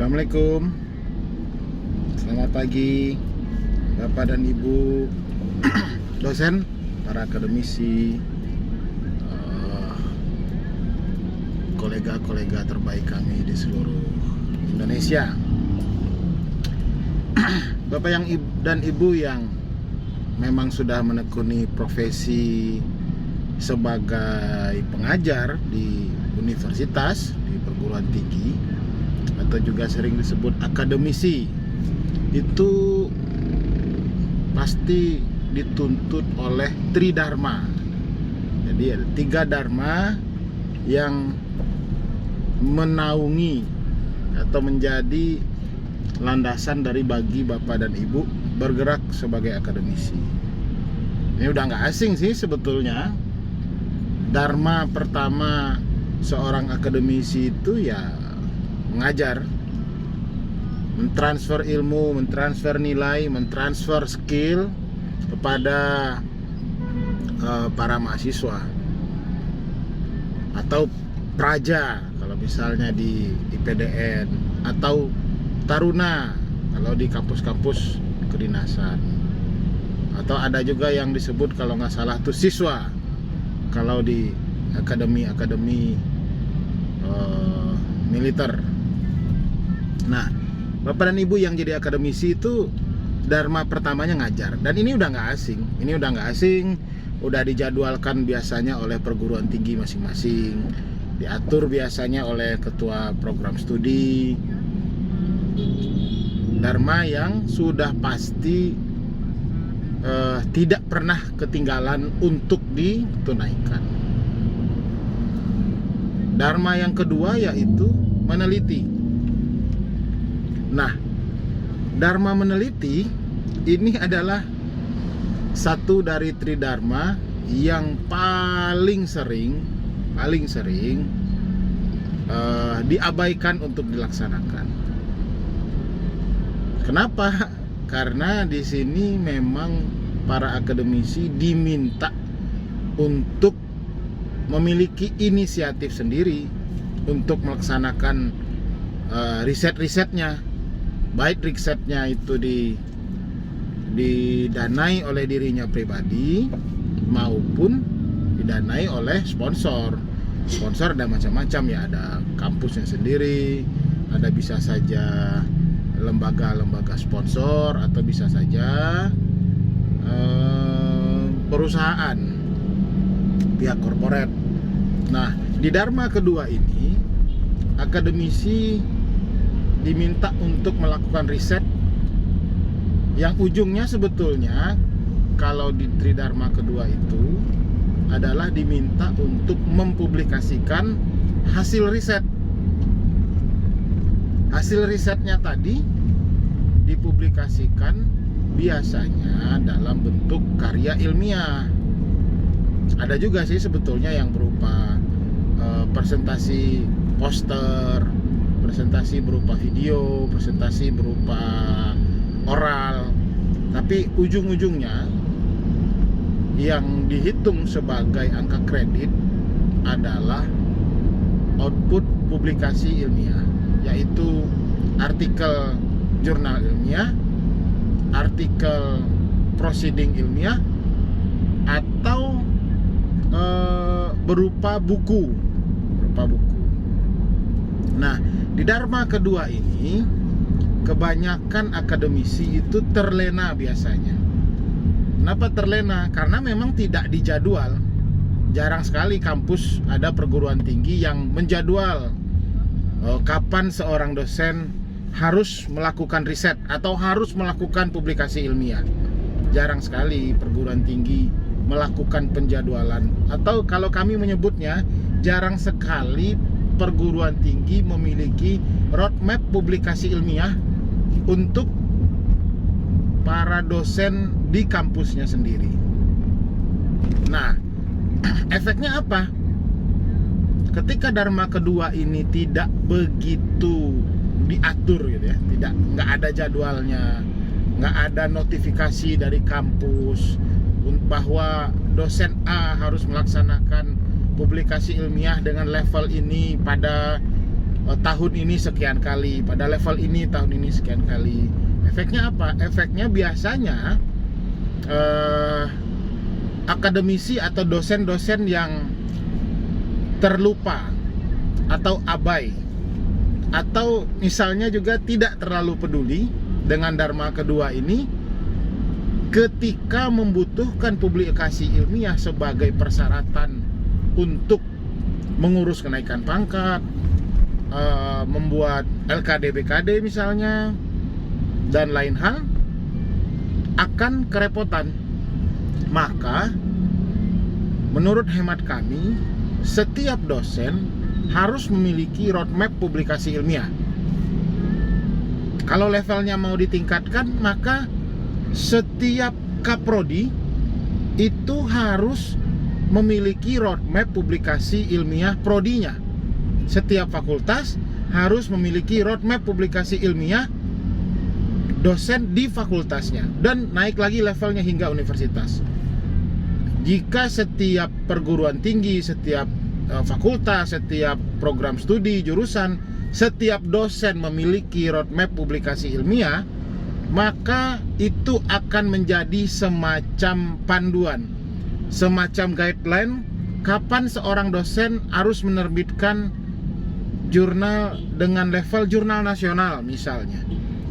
Assalamualaikum. Selamat pagi Bapak dan Ibu dosen, para akademisi, kolega-kolega terbaik kami di seluruh Indonesia. Bapak dan Ibu yang memang sudah menekuni profesi sebagai pengajar di universitas, di perguruan tinggi, atau juga sering disebut akademisi, itu pasti dituntut oleh Tridharma. Jadi ada 3 dharma yang menaungi atau menjadi landasan dari bagi Bapak dan Ibu bergerak sebagai akademisi. Ini udah nggak asing sih sebetulnya. Dharma pertama seorang akademisi itu ya mengajar, mentransfer ilmu, mentransfer nilai, mentransfer skill kepada para mahasiswa atau praja kalau misalnya di PDN, atau taruna kalau di kampus-kampus kedinasan, atau ada juga yang disebut kalau nggak salah tuh siswa kalau di akademi militer. Nah, Bapak dan Ibu yang jadi akademisi itu dharma pertamanya ngajar, dan ini udah nggak asing. Udah dijadwalkan biasanya oleh perguruan tinggi masing-masing, diatur biasanya oleh ketua program studi. Dharma yang sudah pasti tidak pernah ketinggalan untuk ditunaikan. Dharma yang kedua yaitu meneliti. Nah, dharma meneliti ini adalah satu dari tridharma yang paling sering diabaikan untuk dilaksanakan. Kenapa? Karena di sini memang para akademisi diminta untuk memiliki inisiatif sendiri untuk melaksanakan riset-risetnya, baik risetnya itu didanai oleh dirinya pribadi maupun didanai oleh sponsor. Sponsor ada macam-macam ya, ada kampusnya sendiri, ada bisa saja lembaga-lembaga sponsor, atau bisa saja perusahaan, pihak korporat. Nah, di dharma kedua ini akademisi diminta untuk melakukan riset yang ujungnya sebetulnya kalau di tridharma kedua itu adalah diminta untuk mempublikasikan hasil riset. Hasil risetnya tadi dipublikasikan biasanya dalam bentuk karya ilmiah. Ada juga sih sebetulnya yang berupa presentasi poster, presentasi berupa video, presentasi berupa oral. Tapi ujung-ujungnya yang dihitung sebagai angka kredit adalah output publikasi ilmiah, yaitu artikel jurnal ilmiah, artikel proceeding ilmiah, atau berupa buku. Nah, di dharma kedua ini kebanyakan akademisi itu terlena biasanya. Kenapa terlena? Karena memang tidak dijadwal. Jarang sekali kampus ada perguruan tinggi yang menjadwal kapan seorang dosen harus melakukan riset atau harus melakukan publikasi ilmiah. Jarang sekali perguruan tinggi melakukan penjadwalan, atau kalau kami menyebutnya jarang sekali perguruan tinggi memiliki roadmap publikasi ilmiah untuk para dosen di kampusnya sendiri. Nah, efeknya apa? Ketika dharma kedua ini tidak begitu diatur gitu ya, nggak ada jadwalnya, nggak ada notifikasi dari kampus bahwa dosen A harus melaksanakan publikasi ilmiah dengan level ini pada tahun ini sekian kali, pada level ini tahun ini sekian kali. Efeknya apa? Efeknya biasanya akademisi atau dosen-dosen yang terlupa atau abai, atau misalnya juga tidak terlalu peduli dengan Dharma kedua ini, ketika membutuhkan publikasi ilmiah sebagai persyaratan untuk mengurus kenaikan pangkat, membuat LKD BKD misalnya, dan lain hal, akan kerepotan. Maka menurut hemat kami, setiap dosen harus memiliki roadmap publikasi ilmiah. Kalau levelnya mau ditingkatkan, maka setiap kaprodi itu harus memiliki roadmap publikasi ilmiah prodinya. Setiap fakultas harus memiliki roadmap publikasi ilmiah dosen di fakultasnya, dan naik lagi levelnya hingga universitas. Jika setiap perguruan tinggi, setiap fakultas, setiap program studi, jurusan, setiap dosen memiliki roadmap publikasi ilmiah, maka itu akan menjadi semacam panduan, semacam guideline kapan seorang dosen harus menerbitkan jurnal dengan level jurnal nasional misalnya,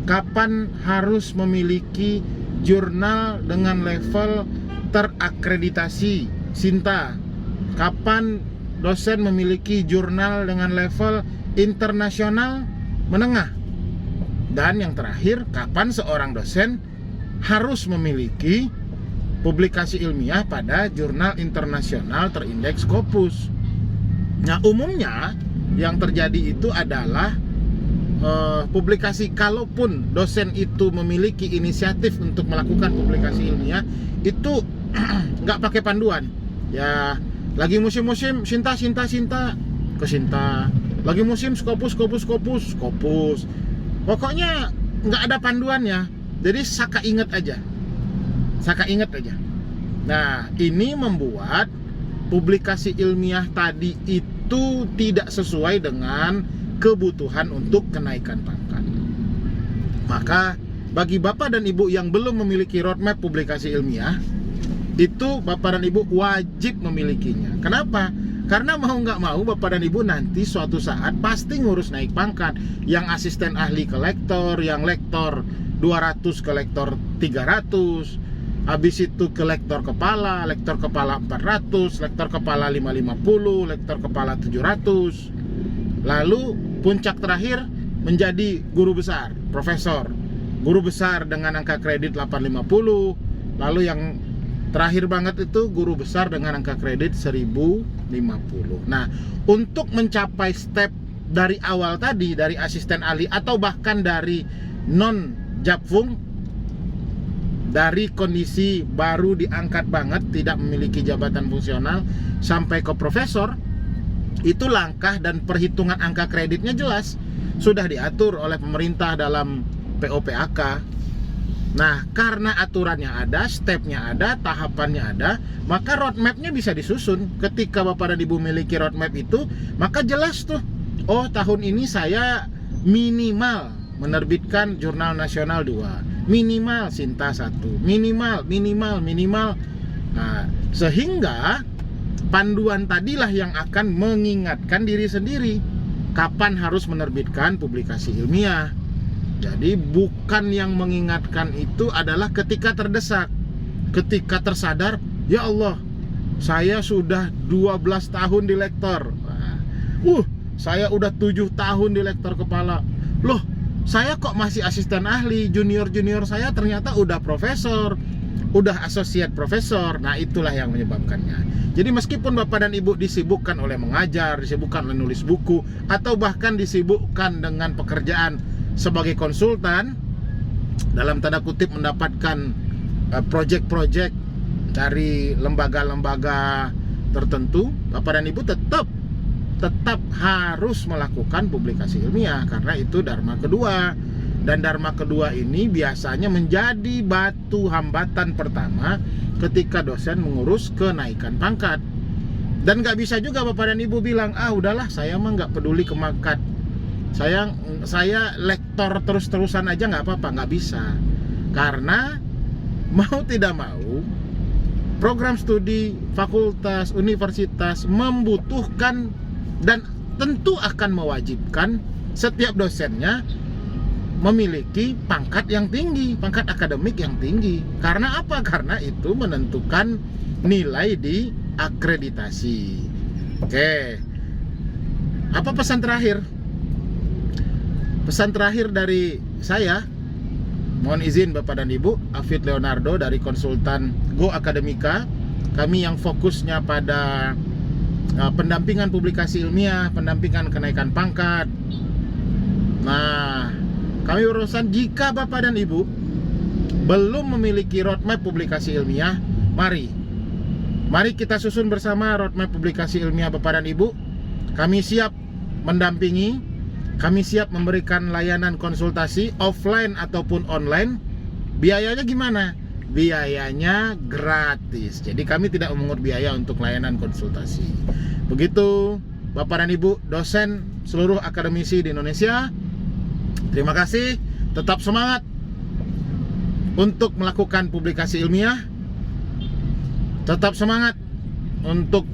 kapan harus memiliki jurnal dengan level terakreditasi SINTA, kapan dosen memiliki jurnal dengan level internasional menengah, dan yang terakhir, kapan seorang dosen harus memiliki publikasi ilmiah pada jurnal internasional terindeks Scopus. Nah, umumnya yang terjadi itu adalah publikasi, kalaupun dosen itu memiliki inisiatif untuk melakukan publikasi ilmiah, itu nggak pakai panduan. Ya, lagi musim-musim SINTA ke SINTA, lagi musim Scopus. Pokoknya nggak ada panduannya. Jadi saka inget aja. Nah, ini membuat publikasi ilmiah tadi itu tidak sesuai dengan kebutuhan untuk kenaikan pangkat. Maka bagi Bapak dan Ibu yang belum memiliki roadmap publikasi ilmiah, itu Bapak dan Ibu wajib memilikinya. Kenapa? Karena mau nggak mau Bapak dan Ibu nanti suatu saat pasti ngurus naik pangkat. Yang asisten ahli ke lektor, yang lektor 200 ke lektor 300, habis itu ke lektor kepala 400, lektor kepala 550, lektor kepala 700. Lalu puncak terakhir menjadi guru besar, profesor. Guru besar dengan angka kredit 850. Lalu yang terakhir banget itu guru besar dengan angka kredit 1050. Nah, untuk mencapai step dari awal tadi, dari asisten ahli atau bahkan dari non Japfung, dari kondisi baru diangkat banget, tidak memiliki jabatan fungsional, sampai ke profesor, itu langkah dan perhitungan angka kreditnya jelas, sudah diatur oleh pemerintah dalam POPAK. Nah, karena aturannya ada, stepnya ada, tahapannya ada, maka roadmapnya bisa disusun. Ketika Bapak dan Ibu memiliki roadmap itu, maka jelas tuh, oh tahun ini saya minimal menerbitkan jurnal nasional 2, minimal SINTA 1, minimal. Nah, sehingga panduan tadilah yang akan mengingatkan diri sendiri kapan harus menerbitkan publikasi ilmiah. Jadi bukan yang mengingatkan itu adalah ketika terdesak, ketika tersadar, ya Allah, saya sudah 12 tahun di lektor. Saya udah 7 tahun di lektor kepala. Loh, saya kok masih asisten ahli, junior saya ternyata udah profesor, udah associate profesor. Nah, itulah yang menyebabkannya. Jadi meskipun Bapak dan Ibu disibukkan oleh mengajar, disibukkan oleh nulis buku, atau bahkan disibukkan dengan pekerjaan sebagai konsultan, dalam tanda kutip mendapatkan project-project dari lembaga-lembaga tertentu, Bapak dan Ibu tetap harus melakukan publikasi ilmiah, karena itu Dharma kedua. Dan Dharma kedua ini biasanya menjadi batu hambatan pertama ketika dosen mengurus kenaikan pangkat. Dan gak bisa juga Bapak dan Ibu bilang, udahlah saya mah gak peduli ke pangkat, Saya lektor terus-terusan aja nggak apa-apa, nggak bisa. Karena mau tidak mau program studi fakultas universitas membutuhkan dan tentu akan mewajibkan setiap dosennya memiliki pangkat yang tinggi, pangkat akademik yang tinggi. Karena apa? Karena itu menentukan nilai di akreditasi. Oke. Apa pesan terakhir? Pesan terakhir dari saya, mohon izin Bapak dan Ibu, Afid Leonardo dari konsultan Go Akademika. Kami yang fokusnya pada pendampingan publikasi ilmiah, pendampingan kenaikan pangkat. Nah, kami berurusan jika Bapak dan Ibu belum memiliki roadmap publikasi ilmiah, mari kita susun bersama roadmap publikasi ilmiah Bapak dan Ibu. Kami siap mendampingi, kami siap memberikan layanan konsultasi offline ataupun online. Biayanya gimana? Biayanya gratis. Jadi kami tidak memungut biaya untuk layanan konsultasi. Begitu Bapak dan Ibu dosen seluruh akademisi di Indonesia. Terima kasih, tetap semangat untuk melakukan publikasi ilmiah. Tetap semangat untuk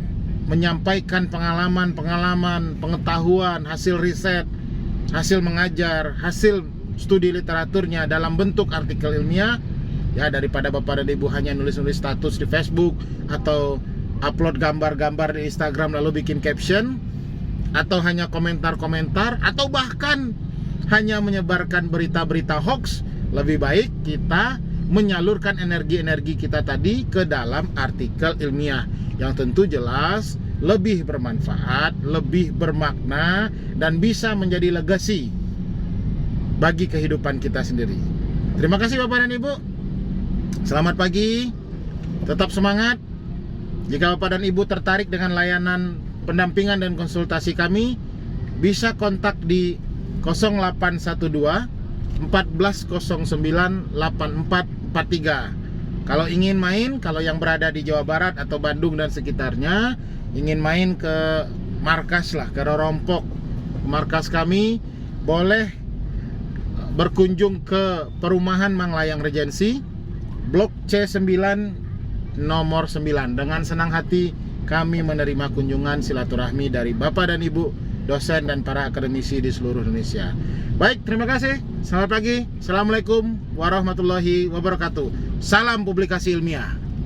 menyampaikan pengalaman, pengetahuan, hasil riset, hasil mengajar, hasil studi literaturnya dalam bentuk artikel ilmiah. Ya, daripada Bapak dan Ibu hanya nulis-nulis status di Facebook atau upload gambar-gambar di Instagram lalu bikin caption, atau hanya komentar-komentar, atau bahkan hanya menyebarkan berita-berita hoax. Lebih baik kita menyalurkan energi-energi kita tadi ke dalam artikel ilmiah yang tentu jelas lebih bermanfaat, lebih bermakna, dan bisa menjadi legacy bagi kehidupan kita sendiri. Terima kasih Bapak dan Ibu. Selamat pagi. Tetap semangat. Jika Bapak dan Ibu tertarik dengan layanan pendampingan dan konsultasi kami, bisa kontak di 0812 1409 8443. Kalau ingin main, kalau yang berada di Jawa Barat atau Bandung dan sekitarnya, ingin main ke markas lah, ke Rorompok, markas kami, boleh berkunjung ke perumahan Manglayang Regency, Blok C9 nomor 9. Dengan senang hati kami menerima kunjungan silaturahmi dari Bapak dan Ibu dosen dan para akademisi di seluruh Indonesia. Baik, terima kasih. Selamat pagi. Assalamualaikum warahmatullahi wabarakatuh. Salam publikasi ilmiah.